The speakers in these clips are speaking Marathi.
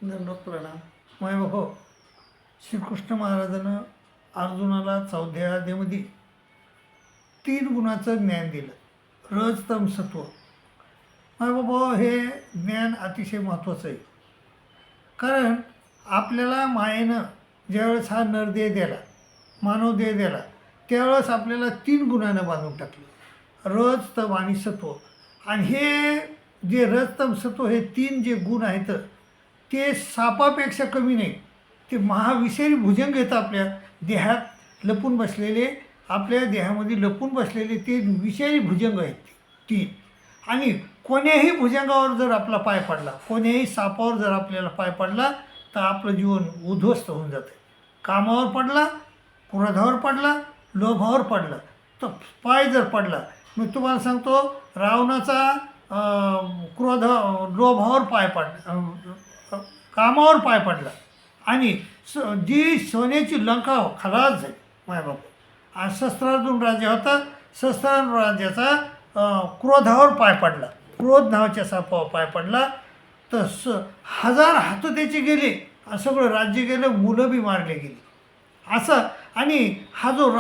दंडवत प्रणाम. मय हो, श्रीकृष्ण महाराजानं अर्जुनाला 14व्या अध्यायामध्ये 3 गुणाचं ज्ञान दिलं. रज तम सत्व. मय बाबा, हे ज्ञान अतिशय महत्त्वाचं आहे. कारण आपल्याला मायेनं ज्यावेळेस हा नरदेह दिला, मानवदेह दिला, त्यावेळेस आपल्याला 3 गुणानं बांधून टाकलं. रज तम आणि सत्व. आणि हे जे रज तम सत्व हे 3 जे गुण आहेत ते सापापेक्षा कमी नाही. ते महाविषारी भुजंग येतं आपल्या देहात लपून बसलेले, आपल्या देहामध्ये लपून बसलेले ते विषारी भुजंग आहेत ते 3. आणि कोण्याही भुजंगावर जर आपला पाय पडला, कोण्याही सापावर जर आपल्याला पाय पडला तर आपलं जीवन उद्ध्वस्त होऊन जातं. कामावर पडला, क्रोधावर पडला, लोभावर पडला, तर पाय जर पडला, मी तुम्हाला सांगतो रावणाचा लोभावर पाय पडला, कामावर पाय पडला आणि जी सोन्याची लंका खलास झाली मायबाप. आणि शस्त्रार्जुन राज्य होता, शस्त्रार्जुन राज्याचा क्रोधावर पाय पडला, क्रोध नावाच्या सापावर पाय पडला, तर 1000 हात त्याचे गेले आणि सगळं राज्य गेलं, मुलं बी मारले गेली असं. आणि हा जो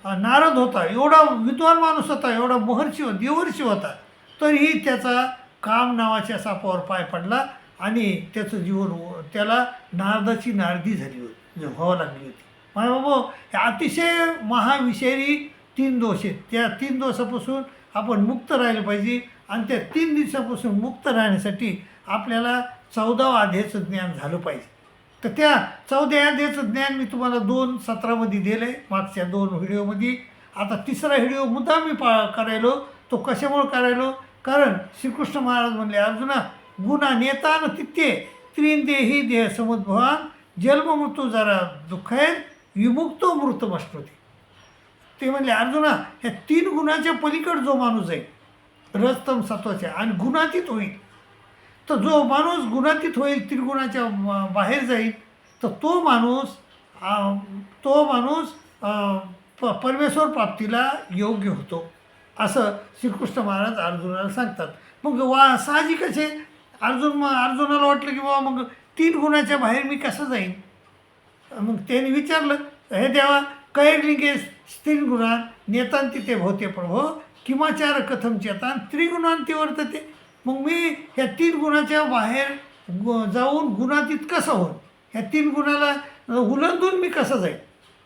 नारद होता, एवढा विद्वान माणूस होता, एवढा महर्षी देवर्षी होता, तरीही त्याचा काम नावाच्या सापावर पाय पडला आणि त्याचं जीवन त्याला नारदाची नारदी झाली होती, व्हावं लागली होती. माझ्या बाबा, हे अतिशय महाविषारी 3 दोष आहेत. त्या 3 दोषापासून आपण मुक्त राहिलं पाहिजे. आणि त्या 3 दिवसापासून मुक्त राहण्यासाठी आपल्याला 14व्या अध्यायाचं ज्ञान झालं पाहिजे. तर त्या 14व्या अध्यायाचं ज्ञान मी तुम्हाला 2 सत्रामध्ये दिलं आहे, मागच्या 2 व्हिडिओमध्ये. आता 3रा व्हिडिओ मुद्दाम मी करायलो. तो कशामुळे करायलो? कारण श्रीकृष्ण महाराज म्हणले, अर्जुना गुणा नेता न तिथे 3 देही देह समुद्भवान जन्ममृत्यू जरा दुःखायन विमुक्तो मृतमश्नुती. ते म्हणले, अर्जुना ह्या 3 गुणाच्या पलीकडे जो माणूस आहे, रजतम सत्वाच्या आणि गुणातीत होईल, तर जो माणूस गुणातीत होईल, 3 गुणाच्या बाहेर जाईल, तर तो माणूस परमेश्वर प्राप्तीला योग्य होतो, असं श्रीकृष्ण महाराज अर्जुनाला सांगतात. मग साहजिकच आहे, अर्जुनाला वाटलं की बाबा मग 3 गुणाच्या बाहेर मी कसं जाईन. मग त्याने विचारलं, हे देवा कैर्लिंगे 3 गुणान नेतांती ते भोवते प्रभो किमाचार कथम चेतान त्रिगुणांती वर्तते. मग मी ह्या 3 गुणाच्या बाहेर जाऊन गुणातीत कसं होईल, ह्या 3 गुणाला उलंदून मी कसं जाईल.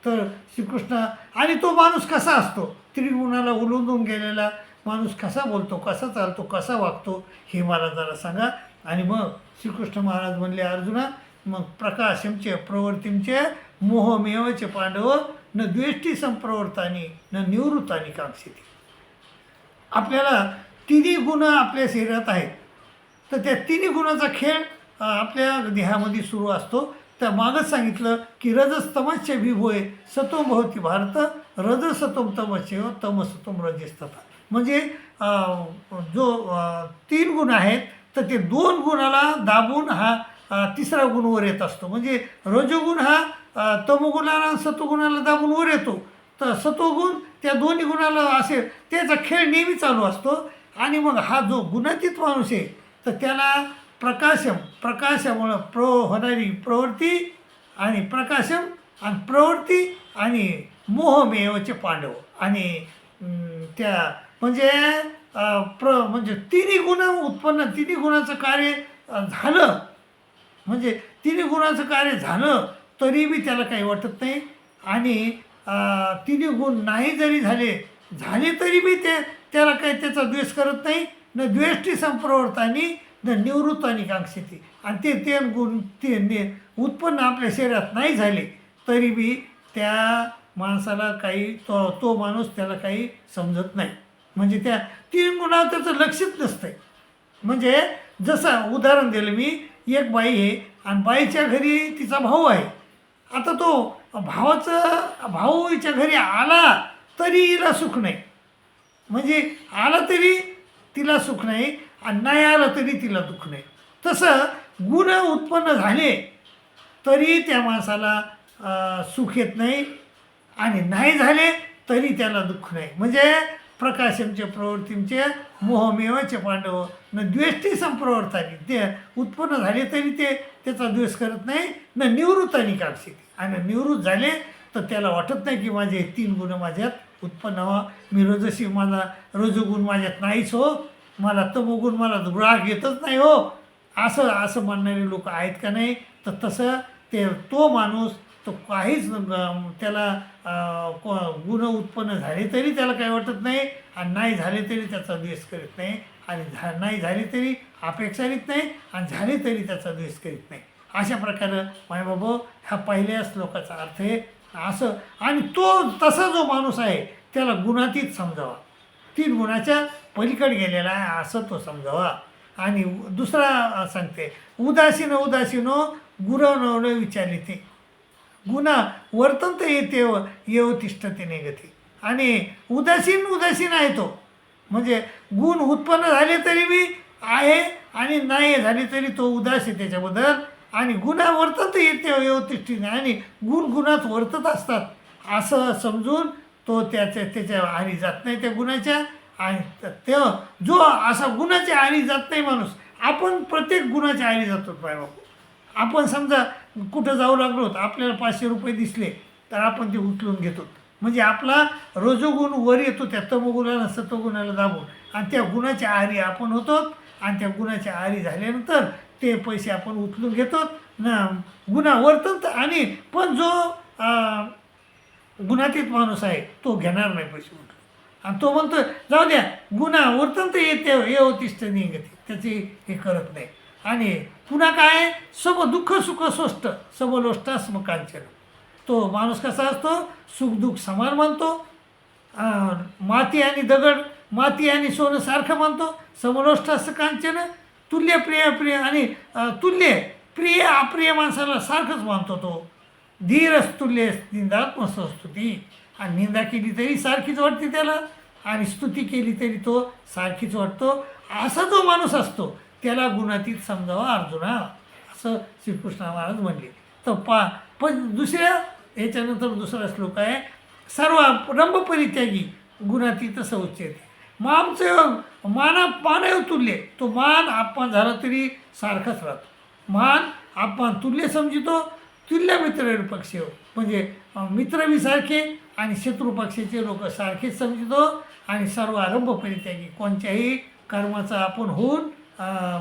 तर श्रीकृष्ण, आणि तो माणूस कसा असतो, 3 गुणाला उलंदून गेलेला माणूस कसा बोलतो, कसा चालतो, कसा वागतो, हे मला जरा सांगा. आणि मग श्रीकृष्ण महाराज म्हणले, अर्जुना मग प्रकाशमचे प्रवृत्तींचे मोहमेवचे पांडव न द्वेष्टी संप्रवर्तानी न निवृत्तानी कांक्षिती. आपल्याला 3 गुण आपल्या शरीरात आहेत, तर त्या 3 गुणाचा खेळ आपल्या देहामध्ये सुरू असतो. तर मागच सांगितलं की रजस्तमस्य विभोय सतो भवती भारत रजसतोम तमस्येव तमसतोम रजस्तथा. म्हणजे जो 3 गुण आहेत, तर ते 2 गुणाला दाबून हा 3रा गुण वर येत असतो. म्हणजे रजोगुण हा तमोगुणाला सत्वगुणाला दाबून वर येतो, तर सत्वगुण त्या 2 गुणाला असे त्याचा खेळ नेहमी चालू असतो. आणि मग हा जो गुणातीत माणूस आहे, तर त्याला प्रकाशामुळं होणारी प्रवृत्ती आणि प्रकाशम आणि प्रवृत्ती आणि मोहमेवचे पांडव आणि त्या म्हणजे म्हणजे 3 गुण उत्पन्न, 3 गुणाचं कार्य झालं, म्हणजे 3 गुणाचं कार्य झालं तरी बी त्याला काही वाटत नाही. आणि 3 गुण नाही जरी झाले तरी बी त्याला काही त्याचा द्वेष करत नाही. न द्वेष्टी संप्रवर्तानी न निवृत्तानी कांक्षिती. आणि ते गुण उत्पन्न आपल्या शरीरात नाही झाले तरी बी त्या माणसाला काही तो माणूस त्याला काही समजत नाही. म्हणजे त्या 3 गुणावर त्याचं लक्षच नसतं. म्हणजे जसं उदाहरण दिलं मी, एक बाई आहे आणि बाईच्या घरी तिचा भाऊ आहे. आता तो भाऊ हिच्या घरी आला तरी हिला सुख नाही, म्हणजे आला तरी तिला सुख नाही आणि नाही आलं तरी तिला दुःख नाही. तसं गुण उत्पन्न झाले तरी त्या माणसाला सुख येत नाही आणि नाही झाले तरी त्याला दुःख नाही. म्हणजे प्रकाशमचे प्रवृत्तींचे मोहमेवचे पांडव न द्वेष्टी संप्रवर्तानी ते उत्पन्न झाले तरी ते त्याचा द्वेष करत नाही न निवृत्तानी काढते आणि निवृत्त झाले तर त्याला वाटत नाही की माझे 3 गुण माझ्यात उत्पन्न व्हा मी रजसी मला रजोगुण माझ्यात नाहीच हो मला तमोगुण मला राग येतच नाही हो असं म्हणणारे लोक आहेत का नाही तर तसं तो माणूस तो काहीच त्याला गुण उत्पन्न झाले तरी त्याला काही वाटत नाही आणि नाही झाले तरी त्याचा द्वेष करीत नाही आणि नाही झाले तरी अपेक्षा करीत नाही आणि झाले तरी त्याचा द्वेष करीत नाही अशा प्रकारे मायबाबा ह्या पहिल्या श्लोकाचा अर्थ आहे असं आणि तो तसा जो माणूस आहे त्याला गुणातीत समजावा 3 गुणाच्या पलीकडे गेलेला आहे असं तो समजावा आणि दुसरा सांगते उदासीनो गुरव विचारली ते गुन्हा वर्तन तर येते येव तिष्ठते निगती आणि उदासीन आहे तो म्हणजे गुण उत्पन्न झाले तरी बी आहे आणि नाही झाले तरी तो उदास आहे त्याच्याबद्दल आणि गुन्हा वर्तन तर येते येव तिष्ठते आणि गुणात वर्तत असतात असं समजून तो त्याच्या आरी जात नाही त्या गुणाच्या आणि तेव्हा जो असा गुणाच्या आरी जात नाही माणूस आपण प्रत्येक गुणाच्या आरी जातो बाबा आपण समजा कुठं जाऊ लागलो तर आपल्याला 500 रुपये दिसले तर आपण ते उचलून घेतो म्हणजे आपला रजोगुण वर येतो त्या तमोगुणाला सत्वगुणाला दाबून आणि त्या गुणाच्या आहारी आपण होतो आणि त्या गुणाच्या आहारी झाल्यानंतर ते पैसे आपण उचलून घेतो ना गुन्हा वर्तन आणि पण जो गुणातीत माणूस आहे तो घेणार नाही पैसे उचलून आणि तो म्हणतो जाऊ द्या गुन्हा वर्तन तर येते येवतिष्ठ निघते त्याची हे करत नाही आणि पुन्हा काय दुःख सुख सोष्ट समलोष्टा समकांचन तो माणूस कसा असतो सुखदुःख समान मानतो माती आणि दगड माती आणि सोनं सारखं मानतो समलोष्टा कांचन तुल्य प्रिय आणि तुल्य प्रिय अप्रिय माणसाला सारखंच मानतो तो धीरस्तुल्य निंदात्मस्तुती आणि निंदा केली तरी सारखीच वाटते त्याला आणि स्तुती केली तरी तो सारखीच वाटतो असा जो माणूस असतो त्याला गुणातीत समजावा अर्जुना असं श्रीकृष्ण महाराज म्हणले तर पण दुसऱ्या याच्यानंतर दुसरा श्लोक आहे सर्व रंभ परित्यागी गुणातीत उच्यते मामचं मानव तुल्य तो मान अपमान झाला तरी सारखाच राहतो मान अपमान तुल्य समजितो तुल्य मित्र पक्ष म्हणजे मित्र बी सारखे आणि शत्रू पक्षाचे लोक सारखेच समजितो आणि सर्व आरंभ परित्यागी कोणत्याही कर्माचा आपण होऊन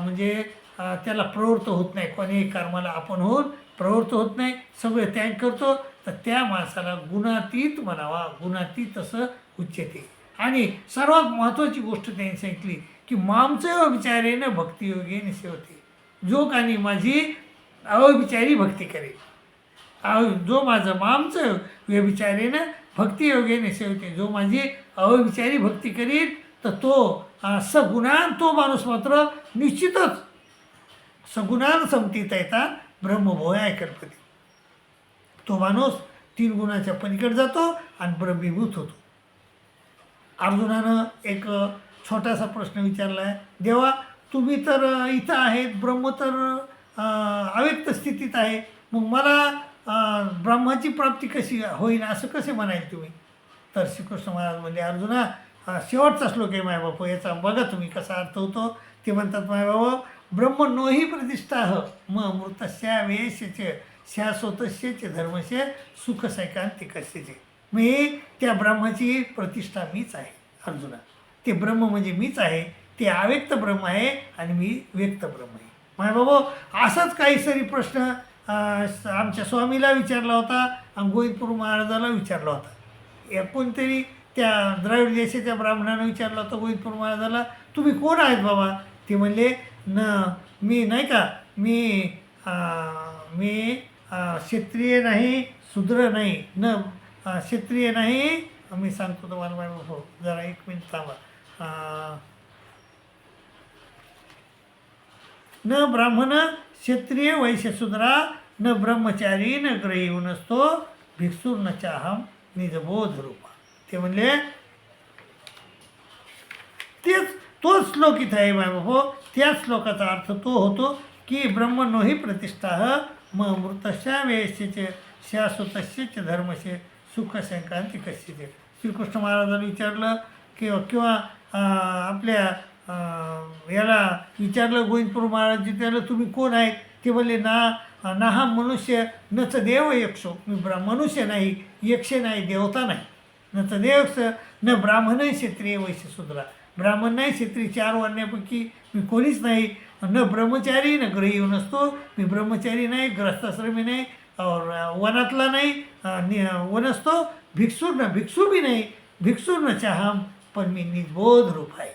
म्हणजे त्याला प्रवृत्त होत नाही कोणीही कर्माला आपण होऊन प्रवृत्त होत नाही सगळे त्याग करतो तर त्या माणसाला गुणातीत म्हणावा गुणातीत असं उच्यते आणि सर्वात महत्त्वाची गोष्ट त्यांनी सांगितली की मामचं विचारेनं भक्तियोगेने सेवते जो कानी माझी अविचारी भक्ती करेल जो माझं मामचं व्यभिचारेनं भक्तियोगेने सेवते जो माझी अविचारी भक्ती करील तर तो सगुणान तो माणूस मात्र निश्चितच सगुणान समतीत येतात ब्रह्मभोया कल्पते तो माणूस 3 गुणाच्या पलीकडे जातो आणि ब्रह्मीभूत होतो अर्जुनानं एक छोटासा प्रश्न विचारला आहे देवा तुम्ही तर इथं आहेत ब्रह्म तर अव्यक्त स्थितीत आहे मग मला ब्रह्माची प्राप्ती कशी होईल असं कसे म्हणाल तुम्ही तर श्रीकृष्ण महाराज म्हणले अर्जुना शेवटचा श्लोक आहे मायबापू याचा बघा तुम्ही कसा अर्थ होतो ते म्हणतात मायबाबा ब्रह्म नोही प्रतिष्ठा मृतस्या वेशचे शाश्वतस्यचे धर्मशे सुख सैकांतिकस्यचे मी त्या ब्रह्माची प्रतिष्ठा मीच आहे अर्जुना ते ब्रह्म म्हणजे मीच आहे ते अव्यक्त ब्रह्म आहे आणि मी व्यक्त ब्रह्म आहे मायबाबा असाच काहीतरी प्रश्न आमच्या स्वामीला विचारला होता आणि गोविंदपूर महाराजाला विचारला होता कोणतरी त्या द्राविड देशाच्या ब्राह्मणानं विचारलं होतं गोविंदपूर महाराजाला तुम्ही कोण आहेत बाबा ते म्हणले मी नाही का मी क्षत्रिय नाही शूद्र नाही क्षत्रिय नाही मी सांगतो तुम्हाला हो जरा 1 मिनिट थांबा न ब्राह्मण क्षत्रिय वैश्यशूद्रा न ब्रह्मचारी न ग्रही नसतो भिक्षुर न चाहम निजबोध रूपा ते म्हणले तोच श्लोक इथं आहे बाबा त्याच श्लोकाचा अर्थ तो होतो की ब्रह्म नोही प्रतिष्ठा मृतस्या वेश्यचे शाश्वतस्यचे धर्मशे सुख शंकांती कशाचे श्रीकृष्ण महाराजांनी विचारलं किंवा आपल्या याला विचारलं गोविंदपूर महाराज त्याला तुम्ही कोण आहे, ते म्हणले ना हा मनुष्य नच देव यक्षो, मी मनुष्य नाही, यक्ष नाही, देवता नाही. नच देव न ब्राह्मण क्षत्रिय वैश्य शूद्रा, ब्राह्मण नाही, क्षत्रिय 4 वर्णापैकी मी कोणीच नाही. न ब्रह्मचारी न गृही नसतो, मी ब्रह्मचारी नाही, ग्रस्ताश्रमी नाही, और वनातला नाही, वन असतो. भिक्षू बी नाही, भिक्षू न चाहम, पण मी निजबोध रूप आहे.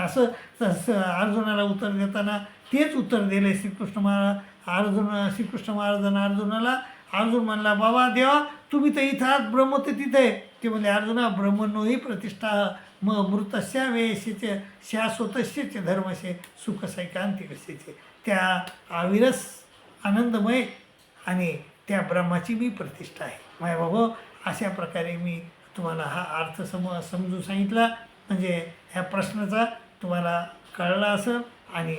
असं तसं अर्जुनाला उत्तर देताना तेच उत्तर दिले श्रीकृष्ण महाराज. श्रीकृष्ण महाराजांना अर्जुन म्हणला, बाबा देवा तुम्ही तर इथं आहात, ब्रह्म तर तिथं आहे. ते म्हणले, अर्जुना ब्रह्मणोही प्रतिष्ठा मृतस्या वेयशेचे शाश्वतस्य धर्मशे सुख सैकांतिकस्य. त्या अविरस आनंदमय आणि त्या ब्रह्माची मी प्रतिष्ठा आहे. माझ्या बाबा अशा प्रकारे मी तुम्हाला हा अर्थ समजून सांगितला. म्हणजे ह्या प्रश्नाचा तुम्हाला कळला असेल आणि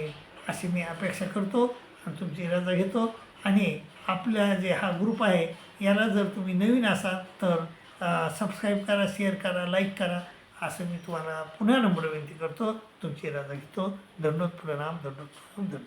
अशी मी अपेक्षा करतो आणि तुमची रजा घेतो. आणि आपला जे हा ग्रुप आहे याला जर तुम्ही नवीन असाल तर सबस्क्राईब करा, शेअर करा, लाईक करा, असं मी तुम्हाला पुन्हा नम्र विनंती करतो. तुमची रजा घेतो. धन्यवाद. प्रणाम. धन्यवाद.